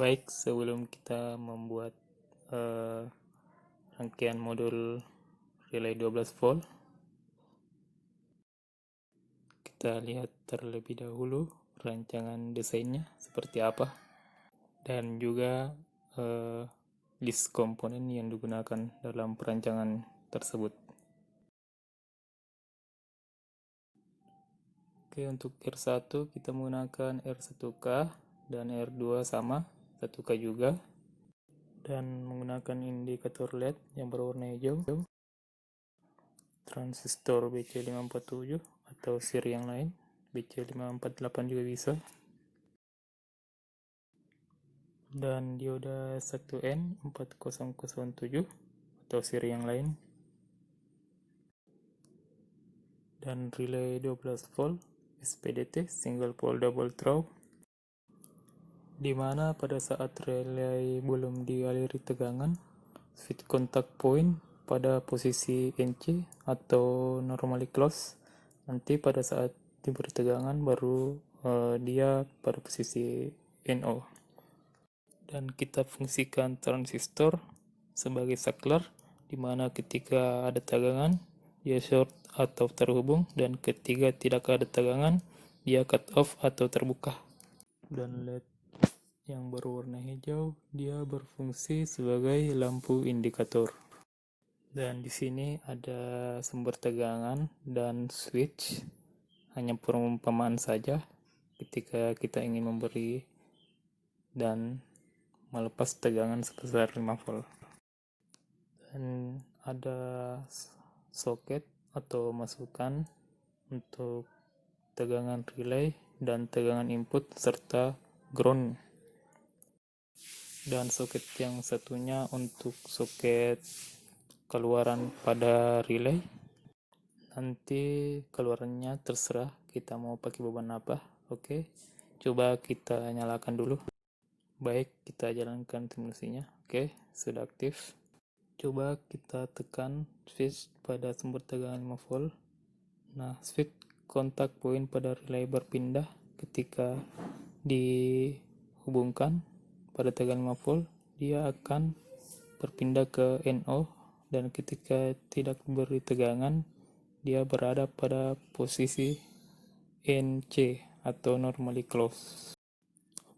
Baik, sebelum kita membuat rangkaian modul relay 12 volt, kita lihat terlebih dahulu rancangan desainnya seperti apa, dan juga list komponen yang digunakan dalam perancangan tersebut. Oke, untuk R1 kita menggunakan R1K dan R2 sama 1K juga, dan menggunakan indikator LED yang berwarna hijau, transistor BC547 atau seri yang lain, BC548 juga bisa, dan dioda 1N4007 atau seri yang lain, dan relay 12 volt SPDT single pole double throw, di mana pada saat relay belum dialiri tegangan, switch contact point pada posisi NC atau normally close. Nanti pada saat diberi tegangan baru dia pada posisi NO. Dan kita fungsikan transistor sebagai saklar, di mana ketika ada tegangan dia short atau terhubung, dan ketika tidak ada tegangan dia cut off atau terbuka. Dan LED yang berwarna hijau dia berfungsi sebagai lampu indikator. Dan di sini ada sumber tegangan dan switch, hanya perumpamaan saja ketika kita ingin memberi dan melepas tegangan sebesar 5 volt. Dan ada soket atau masukan untuk tegangan relay dan tegangan input serta ground. Dan soket yang satunya untuk soket keluaran pada relay. Nanti keluarannya terserah kita mau pakai beban apa. Oke, coba kita nyalakan dulu. Baik, kita jalankan simulasinya. Oke, sudah aktif. Coba kita tekan switch pada sumber tegangan 5 volt. Nah, switch kontak point pada relay berpindah ketika dihubungkan pada tegangan 5 volt, dia akan berpindah ke NO, dan ketika tidak beri tegangan dia berada pada posisi NC atau normally close.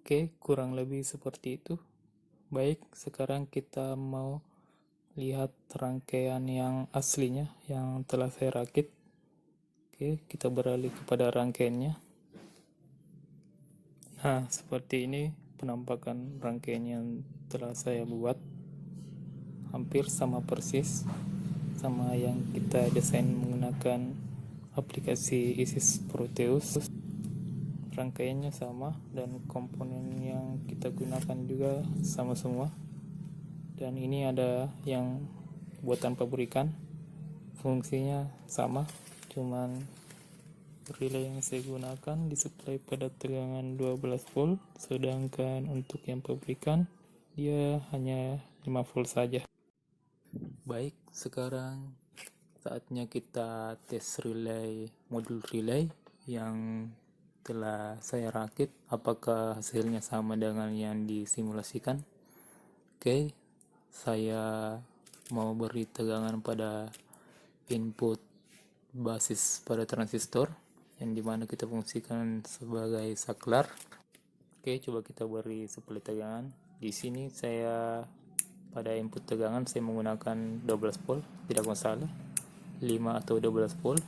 Oke, kurang lebih seperti itu. Baik, sekarang kita mau lihat rangkaian yang aslinya yang telah saya rakit. Oke, kita beralih kepada rangkaiannya. Nah, seperti ini penampakan rangkaian yang telah saya buat. Hampir sama persis sama yang kita desain menggunakan aplikasi Isis Proteus. Rangkaiannya sama dan komponen yang kita gunakan juga sama semua. Dan ini ada yang buatan pabrikan, fungsinya sama, cuman relay yang saya gunakan disuplai pada tegangan 12 volt, sedangkan untuk yang pabrikan dia hanya 5 volt saja. Baik, sekarang saatnya kita tes relay, modul relay yang telah saya rakit, apakah hasilnya sama dengan yang disimulasikan. Oke, saya mau beri tegangan pada input basis pada transistor yang dimana kita fungsikan sebagai saklar. Oke, coba kita beri suplai tegangan. Di sini saya pada input tegangan saya menggunakan 12 volt, tidak masalah, 5 atau 12 volt.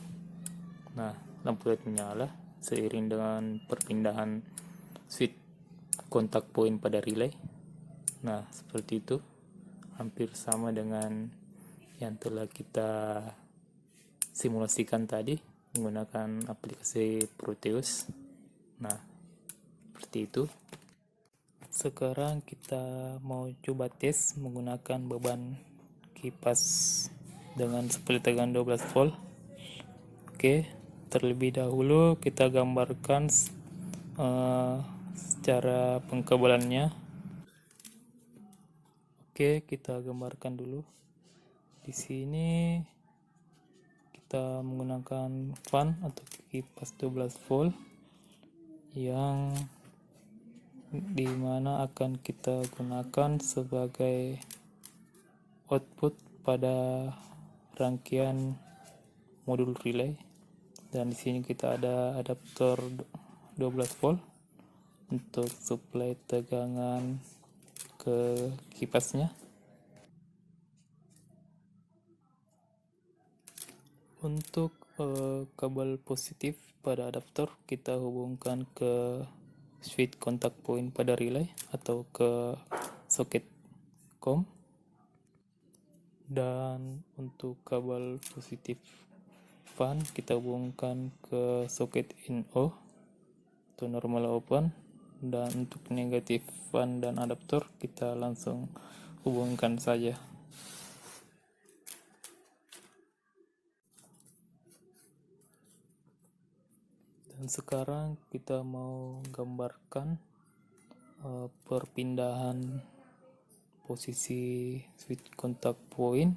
Nah, lampu LED menyala seiring dengan perpindahan switch kontak point pada relay. Nah, seperti itu, hampir sama dengan yang telah kita simulasikan tadi menggunakan aplikasi Proteus. Nah, seperti itu. Sekarang kita mau coba tes menggunakan beban kipas dengan suplai tegangan 12 volt. Oke, terlebih dahulu kita gambarkan secara pengkabelannya. Oke, kita gambarkan dulu. Di sini kita menggunakan fan atau kipas 12 volt yang dimana akan kita gunakan sebagai output pada rangkaian modul relay. Dan di sini kita ada adaptor 12 volt untuk suplai tegangan ke kipasnya. Untuk kabel positif pada adaptor kita hubungkan ke switch kontak point pada relay atau ke soket COM. Dan untuk kabel positif fan kita hubungkan ke soket NO atau normal open, dan untuk negatif fan dan adaptor kita langsung hubungkan saja. Dan sekarang kita mau gambarkan perpindahan posisi switch kontak point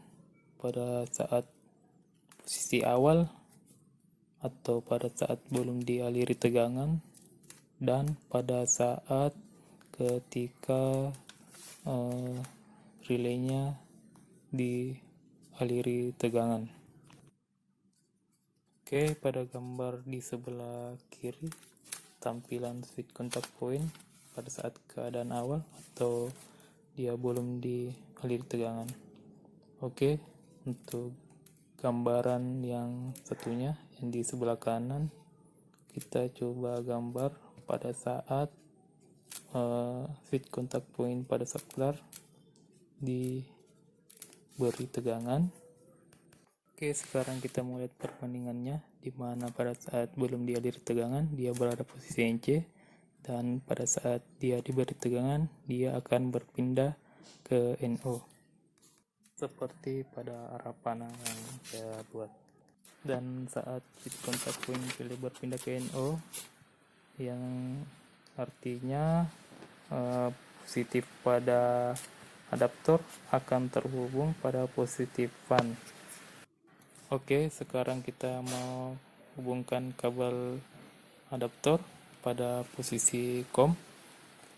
pada saat posisi awal atau pada saat belum dialiri tegangan, dan pada saat ketika relaynya dialiri tegangan. Oke, pada gambar di sebelah kiri tampilan switch kontak point pada saat keadaan awal atau dia belum dialiri tegangan. Oke, untuk gambaran yang satunya yang di sebelah kanan kita coba gambar pada saat switch kontak point pada saklar diberi tegangan. Oke, sekarang kita mau lihat perbandingannya, di mana pada saat belum dialiri tegangan dia berada posisi NC, dan pada saat dia diberi tegangan dia akan berpindah ke NO seperti pada arah panah yang saya buat. Dan saat switch kontak point relay berpindah ke NO, yang artinya positif pada adaptor akan terhubung pada positif fan. Oke, sekarang kita mau hubungkan kabel adaptor pada posisi COM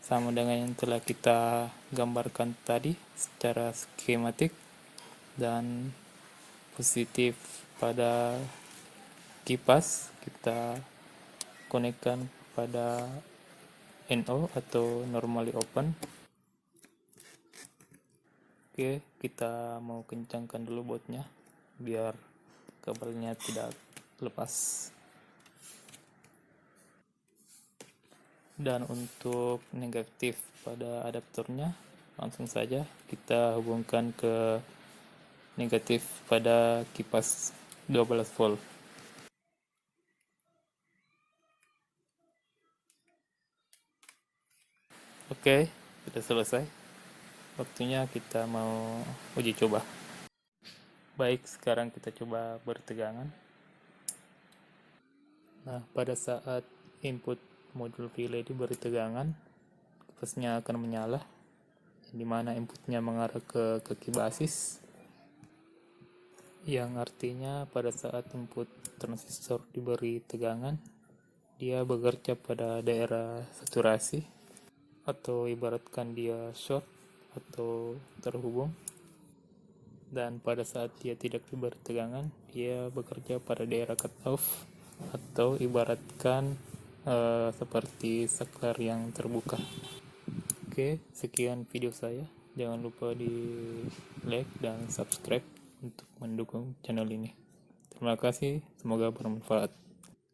sama dengan yang telah kita gambarkan tadi secara skematik, dan positif pada kipas kita konekkan pada NO atau normally open. Oke, kita mau kencangkan dulu bautnya biar kabelnya tidak lepas. Dan untuk negatif pada adaptornya langsung saja kita hubungkan ke negatif pada kipas 12 volt. Oke, sudah selesai. Waktunya kita mau uji coba. Baik, sekarang kita coba bertegangan. Nah, pada saat input modul relay diberi tegangan, kipasnya akan menyala, di mana inputnya mengarah ke kaki basis, yang artinya pada saat input transistor diberi tegangan, dia bekerja pada daerah saturasi, atau ibaratkan dia short atau terhubung. Dan pada saat dia tidak diberi tegangan, dia bekerja pada daerah cut off, atau ibaratkan seperti saklar yang terbuka. Oke, sekian video saya. Jangan lupa di like dan subscribe untuk mendukung channel ini. Terima kasih, semoga bermanfaat.